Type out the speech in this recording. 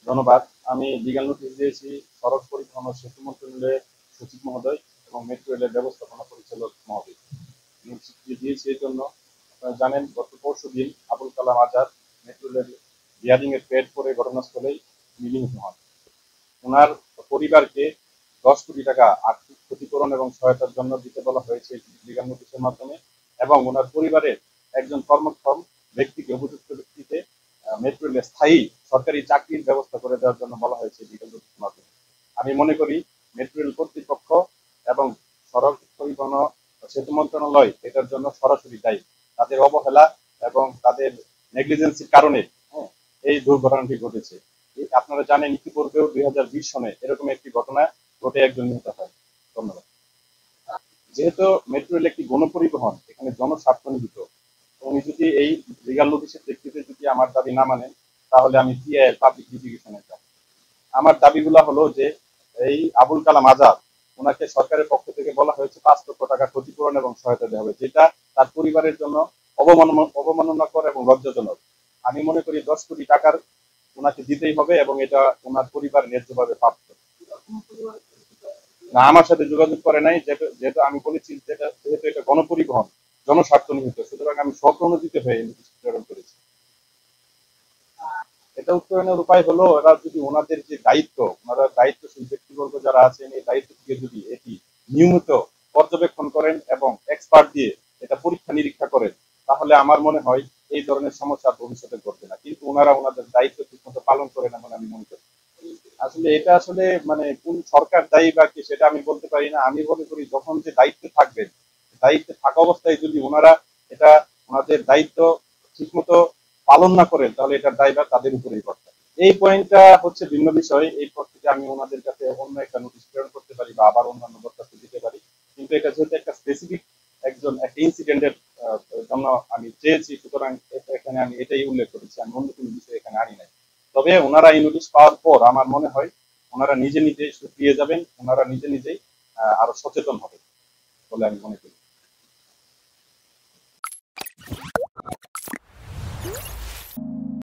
ধন্যবাদ। আমি legal notice দিয়েছি সড়ক পরিবহন ও সেতু মন্ত্রণালয়ের সচিব মহোদয় এবং মেট্রো রেলের ব্যবস্থাপনা পরিচালক মহোদয়। স্বীকৃতি দিয়েছি এই জন্য, আপনারা জানেন গত পরশুদিন Abul Kalam Azad metro rail bearing এর পেড করে ঘটনাস্থলেই নিহত হন। ওনার পরিবারকে 10 কোটি টাকা আর্থিক ক্ষতিপূরণ এবং সহায়তার জন্য দিতে বলা হয়েছে লিগ্যাল নোটিশের মাধ্যমে, এবং ওনার পরিবারের একজন কর্মক্ষম ব্যক্তিকে, উপযুক্ত ব্যক্তিকে মেট্রো রেলে স্থায়ী সরকারি চাকরির ব্যবস্থা করে দেওয়ার জন্য বলা হয়েছে লিগ্যাল নোটিশের মাধ্যমে। আমি মনে করি মেট্রো রেল কর্তৃপক্ষ এবং সড়ক পরিবহন ও সেতু মন্ত্রণালয় এটার জন্য সরাসরি দায়ী। তাদের অবহেলা এবং তাদের নেগলিজেন্সির কারণে এই দুর্ঘটনাটি ঘটেছে। আপনারা জানেন ইতিপূর্বেও 2020 সনে এরকম একটি ঘটনা ঘটে একজন নিহত হয়। ধন্যবাদ। যেহেতু মেট্রো রেল একটি গণপরিবহন, এখানে জনস্বার্থ নিহিত, উনি যদি এই লিগ্যাল নোটিশের প্রেক্ষিতে যদি আমার দাবি না মানেন, তাহলে আমি পিআইএল পাবলিক লিটিগেশনে যাব। আমার দাবিগুলো হলো যে এই আবুল কালাম আজাদ, ওনাকে সরকারের পক্ষ থেকে বলা হয়েছে 5 লক্ষ টাকা ক্ষতিপূরণ এবং সহায়তা দেওয়া হবে, যেটা তার পরিবারের জন্য অবমাননাকর এবং লজ্জাজনক। আমি মনে করি 10 কোটি টাকার ওনাকে দিতেই হবে এবং এটা ওনার পরিবার ন্যায্যভাবে প্রাপ্ত। না, আমার সাথে যোগাযোগ করে নাই, যেহেতু আমি বলেছি যেহেতু এটা গণপরিবহন, জনস্বার্থ নিহিত, সুতরাং আমি স্বপ্রণোদিত হয়ে নোটিশ প্রেরণ করেছি। এটা উত্তরণের উপায় হলো, এরা যদি ওনাদের যে দায়িত্ব, ওনারা দায়িত্বশীল ব্যক্তিবর্গ যারা আছেন, এই দায়িত্ব থেকে যদি এটি নিয়মিত পর্যবেক্ষণ করেন এবং এক্সপার্ট দিয়ে এটা পরীক্ষা নিরীক্ষা করেন, তাহলে আমার মনে হয় এই ধরনের সমস্যা ভবিষ্যতে ঘটবে না। কিন্তু ওনারা ওনাদের দায়িত্ব ঠিকমতো পালন করে না বলে আমি মনে করি। আসলে এটা আসলে মানে কোন সরকার দায়ী বা কি সেটা আমি বলতে পারি না। আমি মনে করি যখন যে দায়িত্বে থাকবেন, দায়িত্বে থাকা অবস্থায় যদি ওনারা এটা ওনাদের দায়িত্ব ঠিকমতো পালন না করেন, তাহলে এটার দায়ভার তাদের উপরেই পড়বে। এই পয়েন্টটা হচ্ছে ভিন্ন বিষয়। এই পর থেকে আমি ওনাদের কাছে অন্য একটা নোটিশ প্রেরণ করতে পারি বা আবার অন্যান্য দরখাস্ত দিতে পারি, কিন্তু এটা যেহেতু একটা স্পেসিফিক একটা ইনসিডেন্টের জন্য আমি চেয়েছি, সুতরাং এখানে আমি এটাই উল্লেখ করেছি, আমি অন্য কোনো বিষয় এখানে আনি নাই। তবে ওনারা এই নোটিশ পাওয়ার পর আমার মনে হয় ওনারা নিজে নিজে শুকিয়ে যাবেন, ওনারা নিজে নিজেই আরো সচেতন হবে বলে আমি মনে করি।